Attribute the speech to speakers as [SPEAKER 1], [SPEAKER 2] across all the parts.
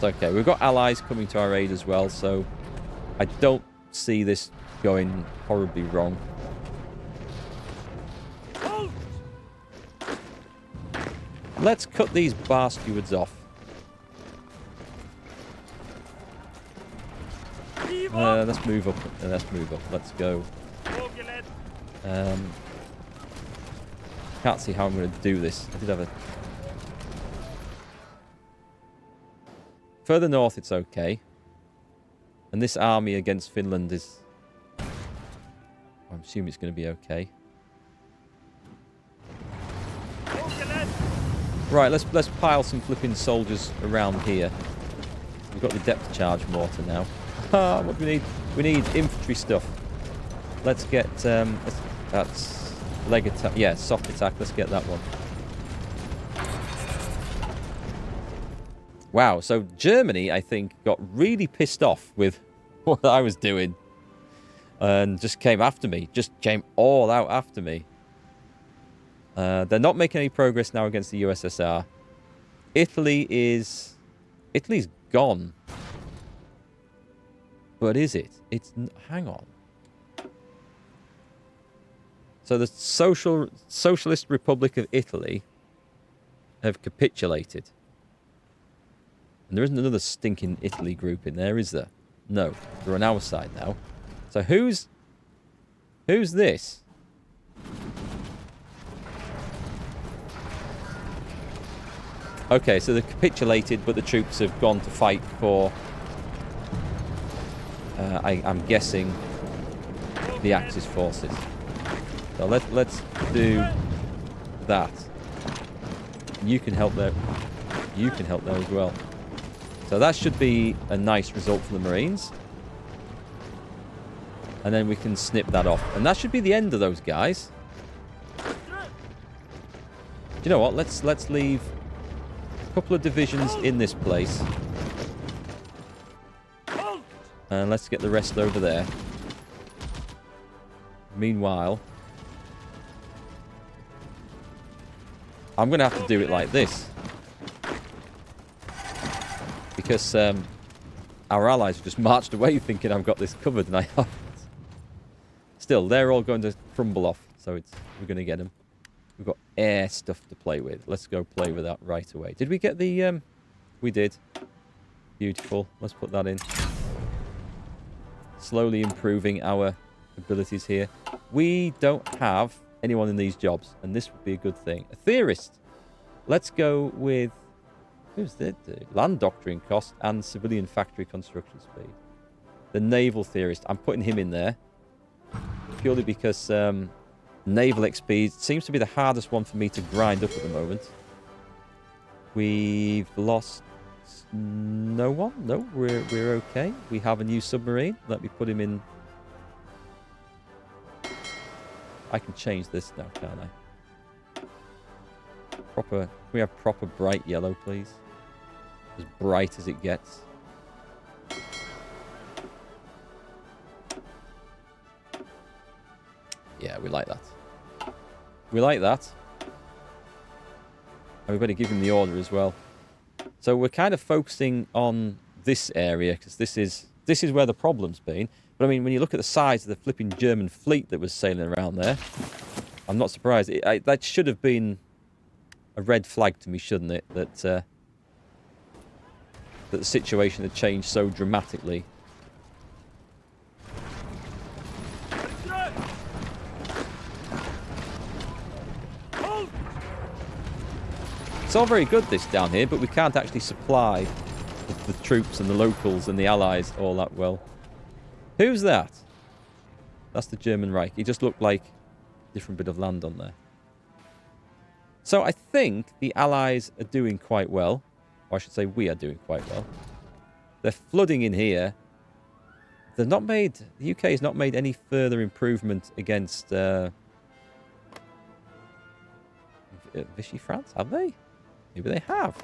[SPEAKER 1] It's okay. We've got allies coming to our aid as well, so I don't see this going horribly wrong. Let's cut these bar stewards off. Let's move up. Let's move up. Let's go. Can't see how I'm going to do this. I did have a... Further north, it's okay. And this army against Finland is... I'm assuming it's going to be okay. Right, let's pile some flipping soldiers around here. We've got the depth charge mortar now. What do we need? We need infantry stuff. Let's get... that's leg attack. Yeah, soft attack. Let's get that one. Wow, so Germany, I think, got really pissed off with what I was doing. And just came after me. Just came all out after me. They're not making any progress now against the USSR. Italy's gone. But is it? Hang on. So the Socialist Republic of Italy have capitulated. And there isn't another stinking Italy group in there, is there? No. They're on our side now. So who's this? Okay, so they've capitulated, but the troops have gone to fight for... I'm guessing the Axis forces. So let's do that. You can help there. You can help there as well. So that should be a nice result for the Marines. And then we can snip that off. And that should be the end of those guys. Do you know what? Let's leave a couple of divisions in this place. And let's get the rest over there. Meanwhile, I'm going to have to do it like this. Because our allies have just marched away thinking I've got this covered and I haven't. Still, they're all going to crumble off. So we're going to get them. We've got air stuff to play with. Let's go play with that right away. Did we get the... we did. Beautiful. Let's put that in. Slowly improving our abilities here. We don't have anyone in these jobs, and this would be a good thing. A theorist. Let's go with... Who's that? Land doctrine cost and civilian factory construction speed. The naval theorist. I'm putting him in there. Purely because naval XP seems to be the hardest one for me to grind up at the moment. We've lost no one. No, we're okay. We have a new submarine. Let me put him in. I can change this now, can't I? Proper. Can we have proper bright yellow, please? As bright as it gets. Yeah, we like that. We like that. And we better give him the order as well. So we're kind of focusing on this area because this is where the problem's been. But I mean, when you look at the size of the flipping German fleet that was sailing around there, I'm not surprised. That should have been a red flag to me, shouldn't it? That the situation had changed so dramatically. It's all very good, this down here, but we can't actually supply the troops and the locals and the allies all that well. Who's that? That's the German Reich. He just looked like a different bit of land on there. So I think the allies are doing quite well. Or I should say we are doing quite well. They're flooding in here. They've not made... The UK has not made any further improvement against... Vichy France, have they? Maybe they have.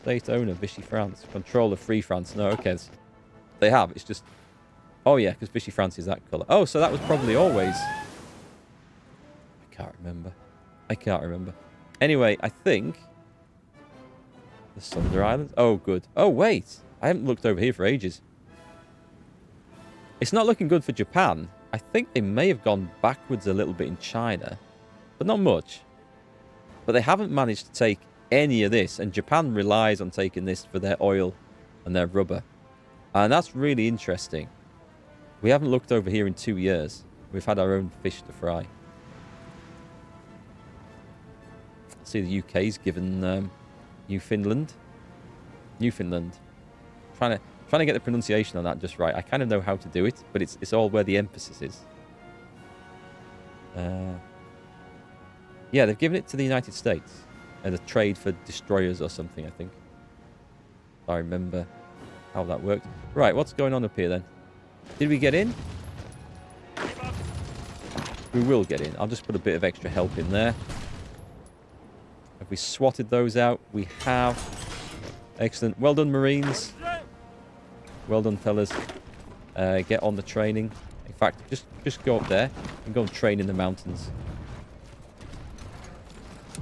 [SPEAKER 1] State owner, Vichy France. Controller, Free France. No, okay. They have. It's just... Oh, yeah, because Vichy France is that colour. Oh, so that was probably always... I can't remember. I can't remember. Anyway, I think... The Sunder Islands. Oh, good. Oh, wait. I haven't looked over here for ages. It's not looking good for Japan. I think they may have gone backwards a little bit in China, but not much. But they haven't managed to take any of this, and Japan relies on taking this for their oil and their rubber. And that's really interesting. We haven't looked over here in 2 years. We've had our own fish to fry. See, the UK's given Newfoundland. Trying to get the pronunciation on that just right. I kind of know how to do it, but it's all where the emphasis is. Yeah, they've given it to the United States as a trade for destroyers or something, I think. I remember how that worked. Right, what's going on up here then? Did we get in? We will get in. I'll just put a bit of extra help in there. Have we swatted those out? We have. Excellent. Well done, Marines. Well done, fellas. Get on the training. In fact, just go up there and go and train in the mountains.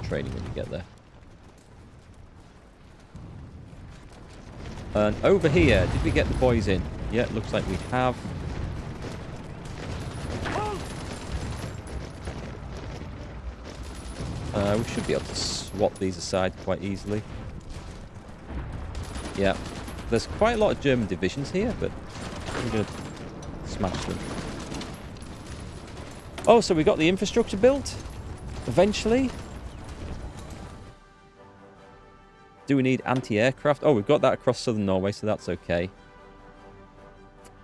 [SPEAKER 1] Training when you get there. And over here, did we get the boys in? Yeah, it looks like we have. We should be able to swap these aside quite easily. Yeah. There's quite a lot of German divisions here, but we're going to smash them. Oh, so we got the infrastructure built? Eventually? Do we need anti-aircraft? Oh, we've got that across southern Norway, so that's okay.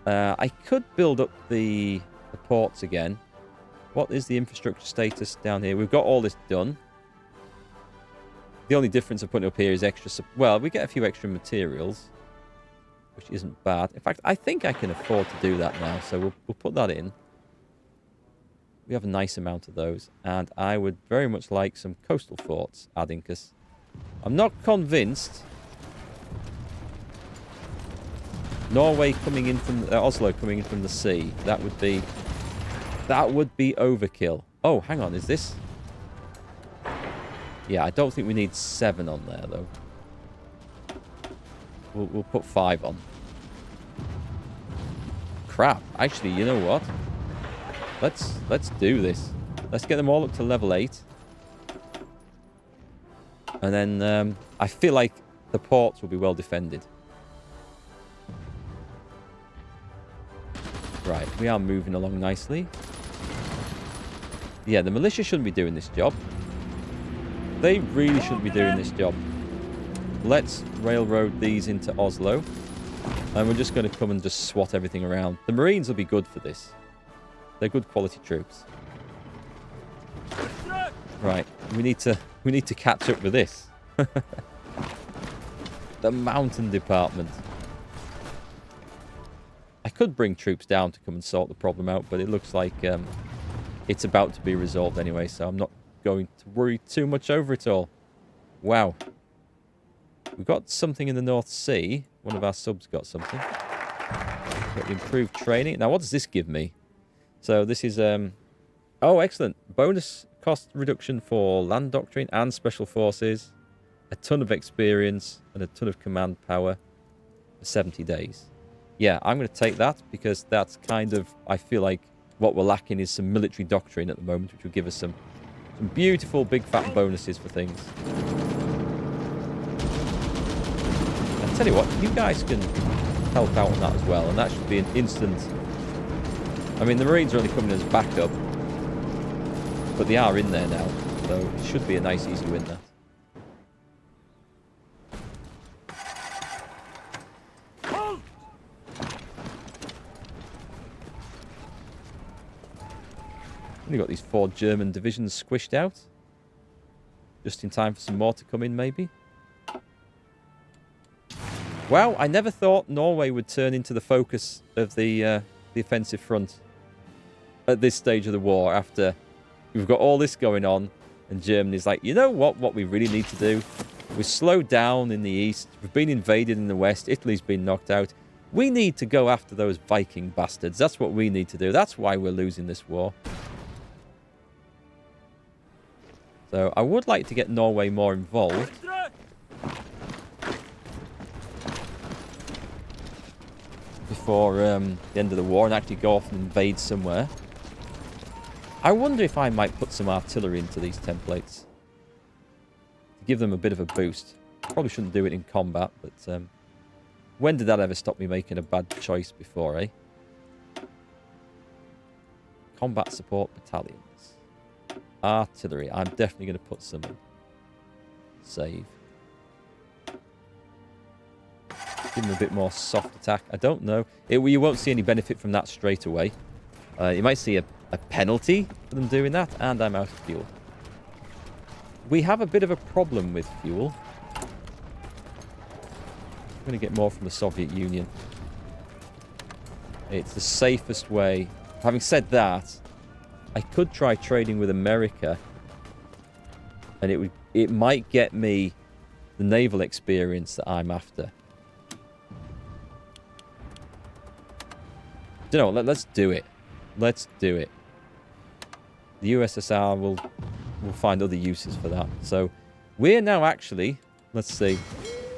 [SPEAKER 1] I could build up the ports again. What is the infrastructure status down here? We've got all this done. The only difference of putting it up here is extra... Well, we get a few extra materials, which isn't bad. In fact, I think I can afford to do that now, so we'll put that in. We have a nice amount of those, and I would very much like some coastal forts adding, because I'm not convinced Norway coming in from... Oslo coming in from the sea, that would be overkill. Oh, hang on, is this... Yeah, I don't think we need 7 on there, though. We'll put 5 on. Crap. Actually, you know what? Let's do this. Let's get them all up to level 8. And then I feel like the ports will be well defended. Right, we are moving along nicely. Yeah, the militia shouldn't be doing this job. They really shouldn't be doing this job. Let's railroad these into Oslo. And we're just going to come and just swat everything around. The Marines will be good for this. They're good quality troops. Right, we need to catch up with this. The mountain department. I could bring troops down to come and sort the problem out, but it looks like it's about to be resolved anyway, so I'm not going to worry too much over it all. Wow. We've got something in the North Sea. One of our subs got something. Got improved training. Now, what does this give me? So this is... Oh, excellent. Bonus cost reduction for land doctrine and special forces. A ton of experience and a ton of command power for 70 days. Yeah, I'm going to take that because that's kind of... I feel like what we're lacking is some military doctrine at the moment, which will give us some beautiful big fat bonuses for things. I'll tell you what, you guys can help out on that as well, and that should be an instant... I mean, the Marines are only coming as backup, but they are in there now, so it should be a nice, easy win, that. Only got these 4 German divisions squished out. Just in time for some more to come in, maybe. Wow, I never thought Norway would turn into the focus of the offensive front at this stage of the war, after we've got all this going on, and Germany's like, you know what we really need to do? We're slowed down in the east, we've been invaded in the west, Italy's been knocked out. We need to go after those Viking bastards. That's what we need to do. That's why we're losing this war. So I would like to get Norway more involved. before the end of the war and actually go off and invade somewhere. I wonder if I might put some artillery into these templates. To give them a bit of a boost. Probably shouldn't do it in combat, but when did that ever stop me making a bad choice before, eh? Combat support battalions. Artillery. I'm definitely going to put some in. Save. Give them a bit more soft attack. I don't know. You won't see any benefit from that straight away. You might see a penalty for them doing that, and I'm out of fuel. We have a bit of a problem with fuel. I'm going to get more from the Soviet Union. It's the safest way. Having said that, I could try trading with America, and it might get me the naval experience that I'm after. You know, let's do it. Let's do it. The USSR will find other uses for that. So we're now actually, let's see,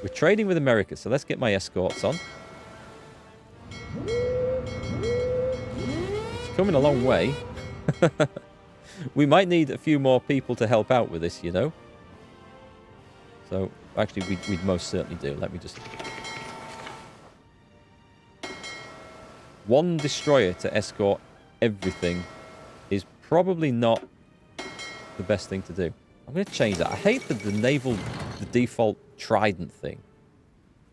[SPEAKER 1] we're trading with America. So let's get my escorts on. It's coming a long way. We might need a few more people to help out with this, you know. So actually, we'd most certainly do. Let me just... One destroyer to escort everything is probably not the best thing to do. I'm going to change that. I hate the default trident thing.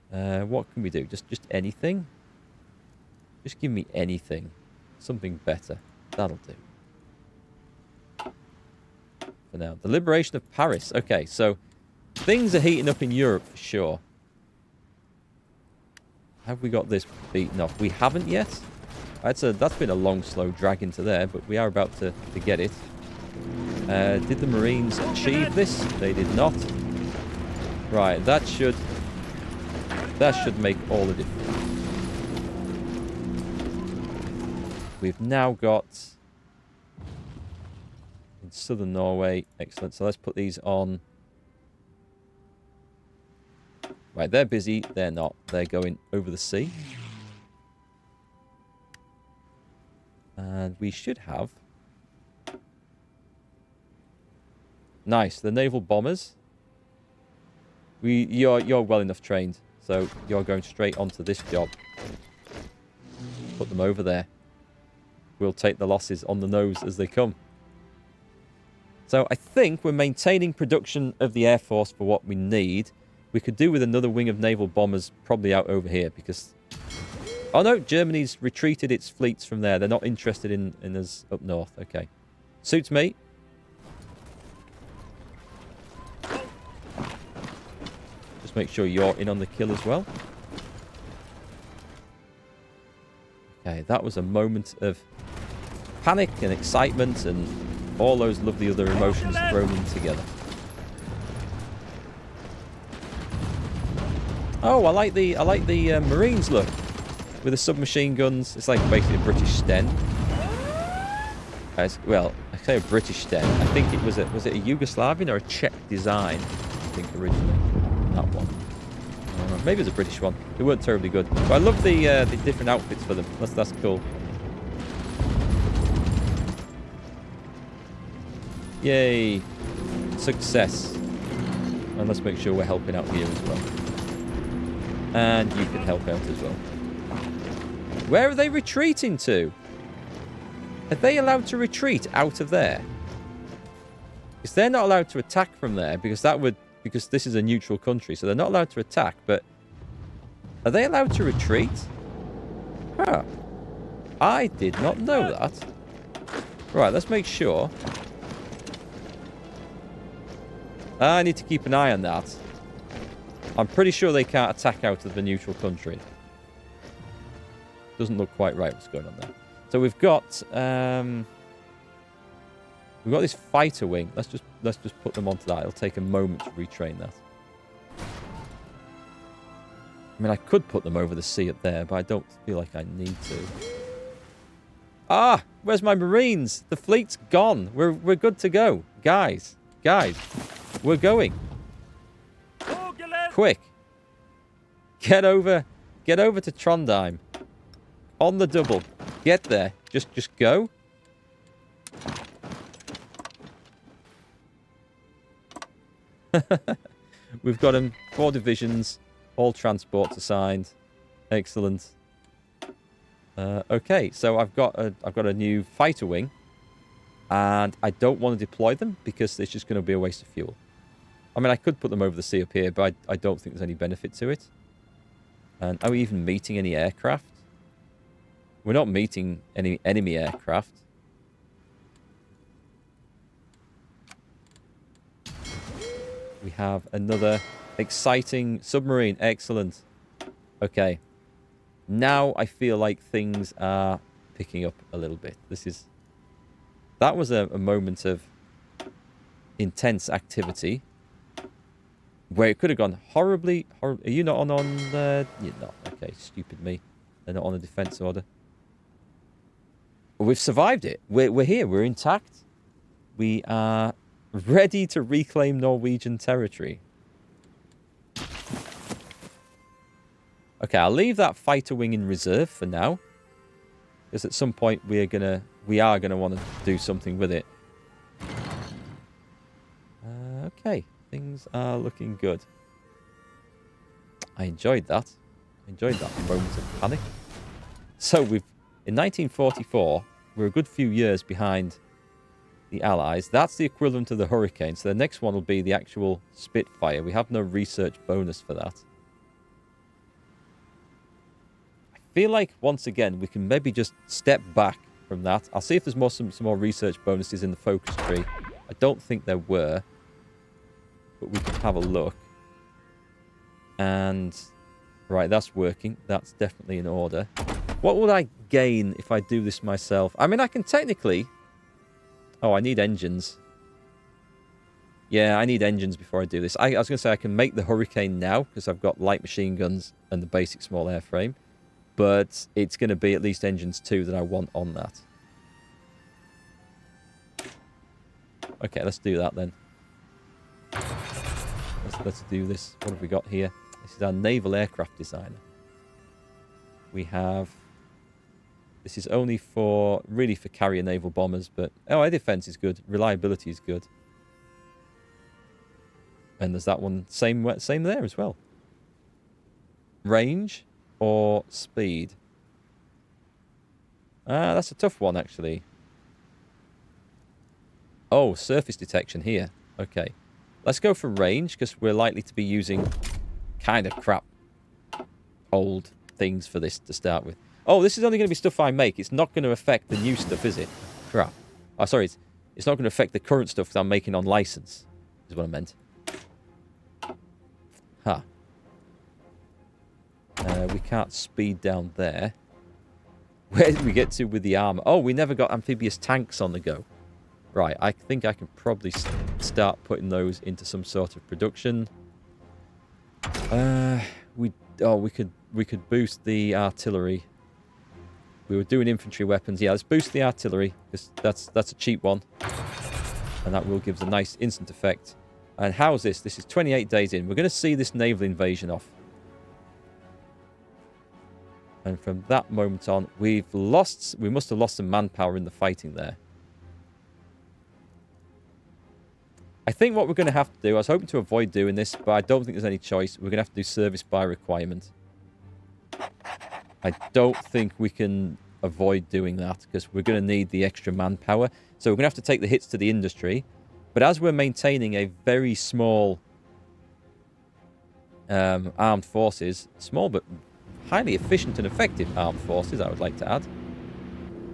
[SPEAKER 1] What can we do? Just anything? Just give me anything. Something better. That'll do. For now. The liberation of Paris. Okay, so things are heating up in Europe for sure. Have we got this beaten off? We haven't yet. That's been a long, slow drag into there, but we are about to get it. Did the Marines achieve this? They did not. Right, that should make all the difference. We've now got in southern Norway. Excellent. So let's put these on. Right, they're busy. They're not. They're going over the sea. And we should have... Nice. The naval bombers. You're well enough trained. So you're going straight onto this job. Put them over there. We'll take the losses on the nose as they come. So I think we're maintaining production of the Air Force for what we need. We could do with another wing of naval bombers probably out over here because... Oh no, Germany's retreated its fleets from there. They're not interested in us up north. Okay. Suits me. Just make sure you're in on the kill as well. Okay, that was a moment of panic and excitement and all those lovely other emotions thrown in together. Oh, I like the Marines look with the submachine guns. It's like basically a British Sten. Well, I say a British Sten. I think it was it a Yugoslavian or a Czech design? I think originally that one. Maybe it was a British one. They weren't terribly good. But I love the different outfits for them. That's cool. Yay! Success. And let's make sure we're helping out here as well. And you can help out as well. Where are they retreating to? Are they allowed to retreat out of there? Because they're not allowed to attack from there, because this is a neutral country, so they're not allowed to attack, but are they allowed to retreat? Huh. I did not know that. Right, let's make sure. I need to keep an eye on that. I'm pretty sure they can't attack out of the neutral country. Doesn't look quite right what's going on there. So we've got this fighter wing. Let's just put them onto that. It'll take a moment to retrain that. I mean, I could put them over the sea up there, but I don't feel like I need to. Ah, where's my Marines? The fleet's gone. We're good to go, guys. We're going. Quick. Get over to Trondheim. On the double. Get there. Just go. We've got them 4 divisions, all transports assigned. Excellent. Okay, so I've got a new fighter wing, and I don't want to deploy them because it's just going to be a waste of fuel. I mean, I could put them over the sea up here, but I don't think there's any benefit to it. And are we even meeting any aircraft? We're not meeting any enemy aircraft. We have another exciting submarine. Excellent. Okay. Now I feel like things are picking up a little bit. That was a moment of intense activity where it could have gone horribly. Are you not on the... You're not. Okay, stupid me. They're not on a defense order. We've survived it. We're here. We're intact. We are ready to reclaim Norwegian territory. Okay, I'll leave that fighter wing in reserve for now, because at some point we are gonna want to do something with it. Okay, things are looking good. I enjoyed that. I enjoyed that moment of panic. So in 1944, we're a good few years behind the Allies. That's the equivalent of the Hurricane. So the next one will be the actual Spitfire. We have no research bonus for that. Feel like once again we can maybe just step back from that. I'll see if there's some more research bonuses in the focus tree. I don't think there were, but we can have a look. And right, that's working. That's definitely in order. What would I gain if I do this myself? I mean, I can technically... Oh, I need engines. Yeah, I need engines before I do this. I was going to say I can make the Hurricane now because I've got light machine guns and the basic small airframe. But it's going to be at least engines 2 that I want on that. Okay, let's do that then. Let's do this. What have we got here? This is our naval aircraft designer. We have... This is only for... Really for carrier naval bombers, but... Oh, air defense is good. Reliability is good. And there's that one. Same there as well. Range... or speed? That's a tough one, actually. Oh, surface detection here. Okay. Let's go for range, because we're likely to be using kind of crap old things for this to start with. Oh, this is only going to be stuff I make. It's not going to affect the new stuff, is it? Crap. Oh, sorry. It's not going to affect the current stuff that I'm making on license, is what I meant. Huh. We can't speed down there. Where did we get to with the armor? Oh, we never got amphibious tanks on the go. Right, I think I can probably start putting those into some sort of production. We could boost the artillery. We were doing infantry weapons. Yeah, let's boost the artillery because that's a cheap one, and that will give us a nice instant effect. And how's this? This is 28 days in. We're going to see this naval invasion off. And from that moment on, we must have lost some manpower in the fighting there. I think what we're going to have to do, I was hoping to avoid doing this, but I don't think there's any choice. We're going to have to do service by requirement. I don't think we can avoid doing that because we're going to need the extra manpower. So we're going to have to take the hits to the industry. But as we're maintaining a very small armed forces, small but highly efficient and effective armed forces, I would like to add,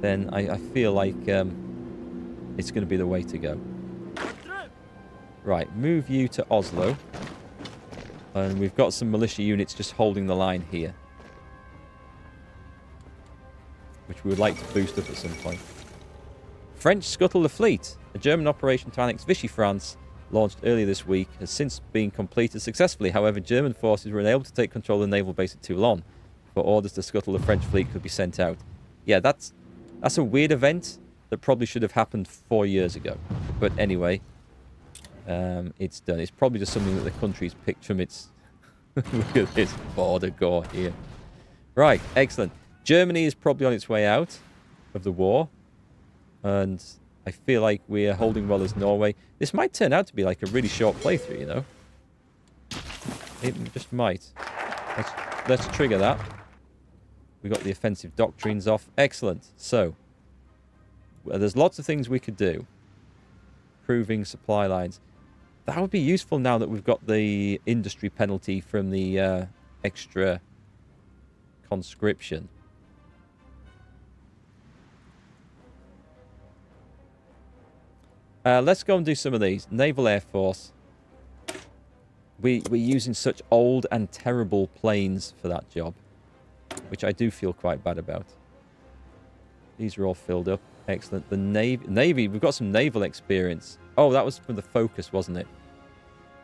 [SPEAKER 1] then I feel like it's going to be the way to go. Right, move you to Oslo. And we've got some militia units just holding the line here, which we would like to boost up at some point. French scuttle the fleet. A German operation to annex Vichy, France, launched earlier this week, has since been completed successfully. However, German forces were unable to take control of the naval base at Toulon, but orders to scuttle the French fleet could be sent out. Yeah, that's a weird event that probably should have happened 4 years ago. But anyway, it's done. It's probably just something that the country's picked from its... Look at this border gore here. Right, excellent. Germany is probably on its way out of the war. And I feel like we're holding well as Norway. This might turn out to be like a really short playthrough, you know. It just might. Let's trigger that. We got the offensive doctrines off. Excellent. So, there's lots of things we could do. Improving supply lines. That would be useful now that we've got the industry penalty from the extra conscription. Let's go and do some of these. Naval Air Force. We're using such old and terrible planes for that job, which I do feel quite bad about. These are all filled up. Excellent. The Navy, we've got some naval experience. Oh, that was from the focus, wasn't it?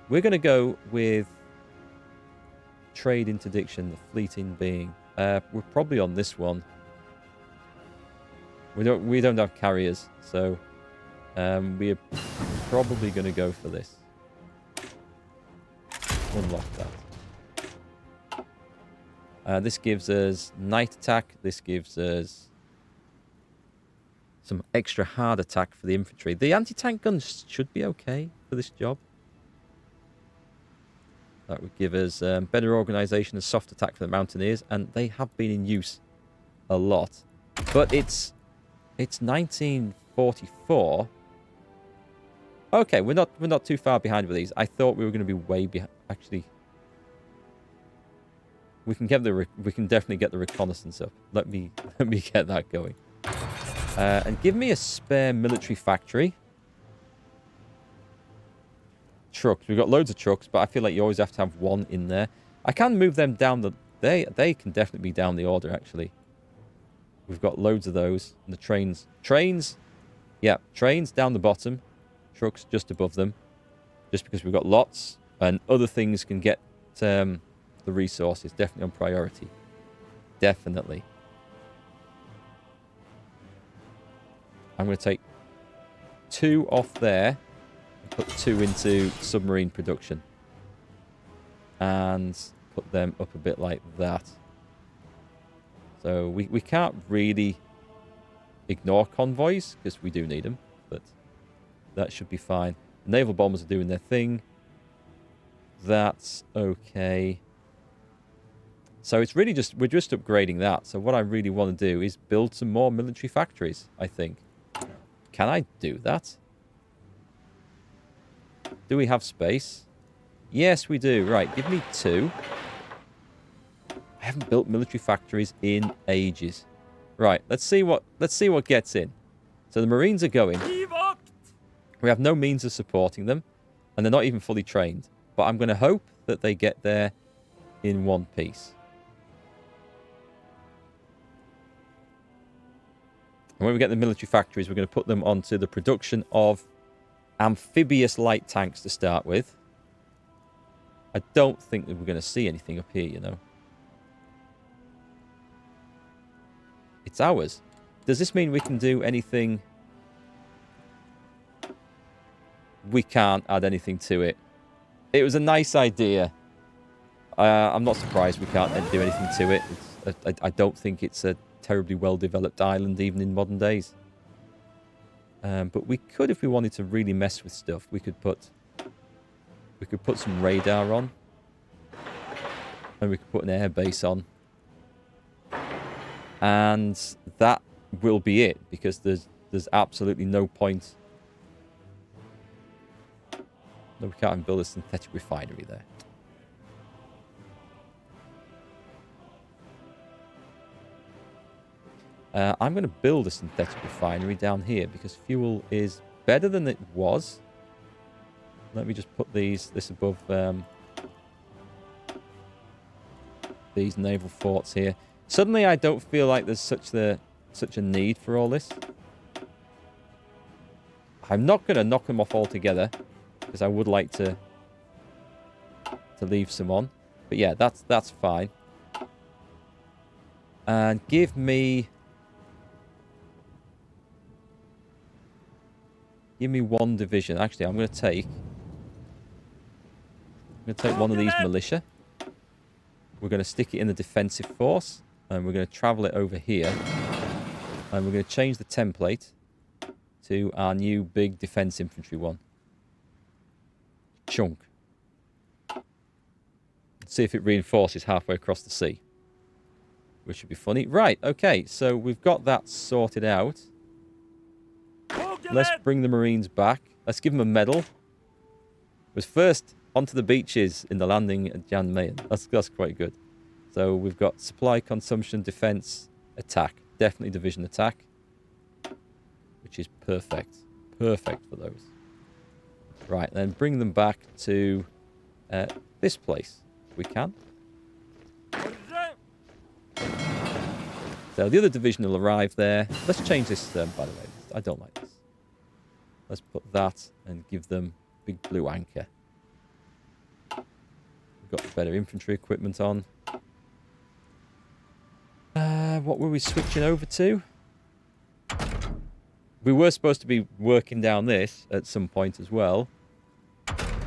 [SPEAKER 1] We're going to go with trade interdiction, the fleeting being. We're probably on this one. We don't have carriers, so we're probably going to go for this. Unlock that. This gives us night attack. This gives us some extra hard attack for the infantry. The anti-tank guns should be okay for this job. That would give us better organisation and soft attack for the mountaineers, and they have been in use a lot. But it's 1944. Okay, we're not too far behind with these. I thought we were going to be way behind. Actually, we can definitely get the reconnaissance up. Let me get that going. And give me a spare military factory. Trucks. We've got loads of trucks, but I feel like you always have to have one in there. I can move them down the... They can definitely be down the order, actually. We've got loads of those. And the trains. Trains! Yeah, trains down the bottom. Trucks just above them. Just because we've got lots. And other things can get the resources. Definitely on priority. Definitely. I'm going to take 2 off there. And put 2 into submarine production. And put them up a bit like that. So we can't really ignore convoys, because we do need them. But that should be fine. The naval bombers are doing their thing. That's okay. So it's really just... We're just upgrading that. So what I really want to do is build some more military factories, I think. Can I do that? Do we have space? Yes, we do. Right, give me 2. I haven't built military factories in ages. Right, let's see what gets in. So the Marines are going. We have no means of supporting them, and they're not even fully trained. But I'm going to hope that they get there in one piece. And when we get the military factories, we're going to put them onto the production of amphibious light tanks to start with. I don't think that we're going to see anything up here, you know. It's ours. Does this mean we can do anything? We can't add anything to it. It was a nice idea. I'm not surprised we can't do anything to it. I don't think it's a terribly well-developed island, even in modern days. But we could, if we wanted to really mess with stuff, we could put some radar on, and we could put an air base on, and that will be it, because there's absolutely no point. No, we can't build a synthetic refinery there. I'm going to build a synthetic refinery down here because fuel is better than it was. Let me just put this above these naval forts here. Suddenly, I don't feel like there's such a need for all this. I'm not going to knock them off altogether because I would like to leave some on. But yeah, that's fine. And give me 1 division. Actually, I'm going to take one of these militia. We're going to stick it in the defensive force. And we're going to travel it over here. And we're going to change the template to our new big defense infantry one. Chunk. See if it reinforces halfway across the sea. Which would be funny. Right, okay, so we've got that sorted out. Let's bring the Marines back. Let's give them a medal. Was first onto the beaches in the landing at Jan Mayen. That's quite good. So we've got supply, consumption, defense, attack. Definitely division attack. Which is perfect. Perfect for those. Right, then bring them back to this place. If we can. So the other division will arrive there. Let's change this, by the way. I don't like this. Let's put that and give them big blue anchor. We've got better infantry equipment on. What were we switching over to? We were supposed to be working down this at some point as well.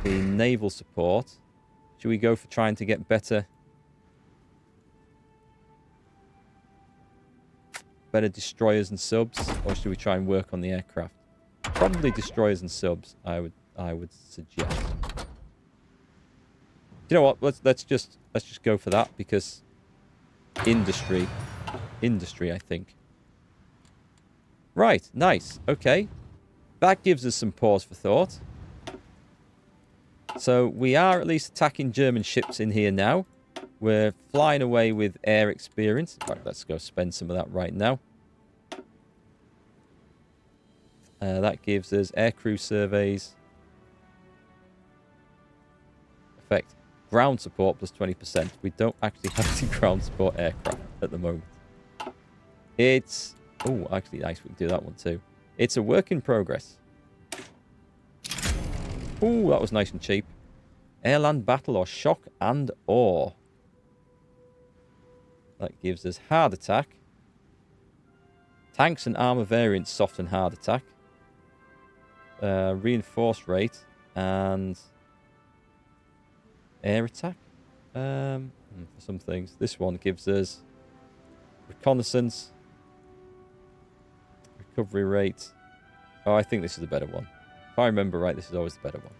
[SPEAKER 1] The naval support. Should we go for trying to get better destroyers and subs, or should we try and work on the aircraft? Probably destroyers and subs, I would suggest. You know what? Let's just go for that, because industry, I think. Right, nice. Okay, that gives us some pause for thought. So we are at least attacking German ships in here now. We're flying away with air experience. In fact, let's go spend some of that right now. That gives us aircrew surveys. Effect. Ground support plus 20%. We don't actually have any ground support aircraft at the moment. It's... Oh, actually, nice. We can do that one too. It's a work in progress. Oh, that was nice and cheap. Air-land battle or shock and awe. That gives us hard attack. Tanks and armor variants, soft and hard attack. Reinforced rate and air attack. For some things. This one gives us reconnaissance, recovery rate. Oh, I think this is a better one. If I remember right, this is always the better one.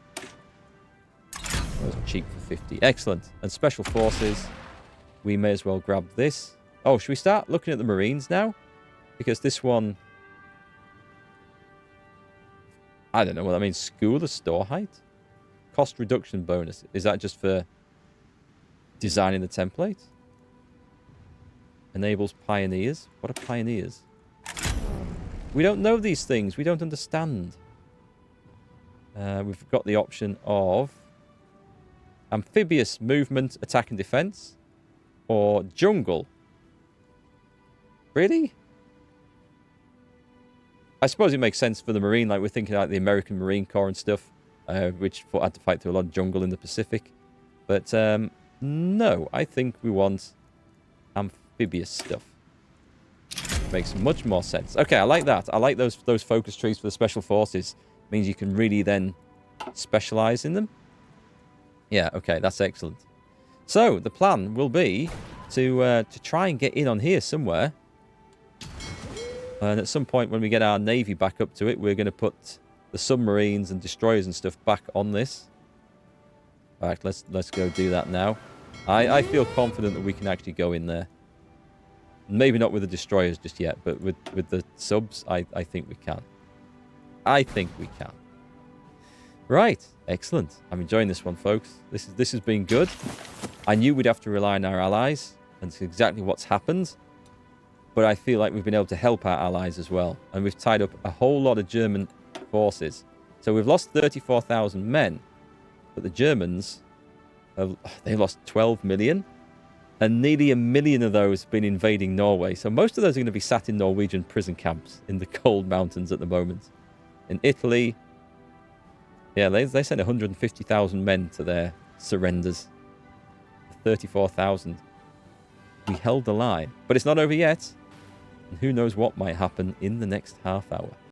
[SPEAKER 1] That was cheap for 50. Excellent. And special forces. We may as well grab this. Oh, should we start looking at the Marines now? Because this one... I don't know what that means. School of store height? Cost reduction bonus. Is that just for designing the template? Enables pioneers. What are pioneers? We don't know these things. We don't understand. We've got the option of amphibious movement, attack and defense. Or jungle. Really? I suppose it makes sense for the Marine, like we're thinking like the American Marine Corps and stuff, which had to fight through a lot of jungle in the Pacific. But no, I think we want amphibious stuff. Makes much more sense. Okay, I like that. I like those focus trees for the special forces. Means you can really then specialize in them. Yeah, okay, that's excellent. So the plan will be to try and get in on here somewhere. And at some point when we get our navy back up to it, we're going to put the submarines and destroyers and stuff back on this. All right, let's go do that now. I feel confident that we can actually go in there. Maybe not with the destroyers just yet, but with the subs, I think we can. I think we can. Right, excellent. I'm enjoying this one, folks. This has been good. I knew we'd have to rely on our allies, and it's exactly what's happened. But I feel like we've been able to help our allies as well. And we've tied up a whole lot of German forces. So we've lost 34,000 men. But the Germans, they lost 12 million. And nearly 1 million of those have been invading Norway. So most of those are going to be sat in Norwegian prison camps in the cold mountains at the moment. In Italy, yeah, they sent 150,000 men to their surrenders. 34,000. We held the line. But it's not over yet. And who knows what might happen in the next half hour.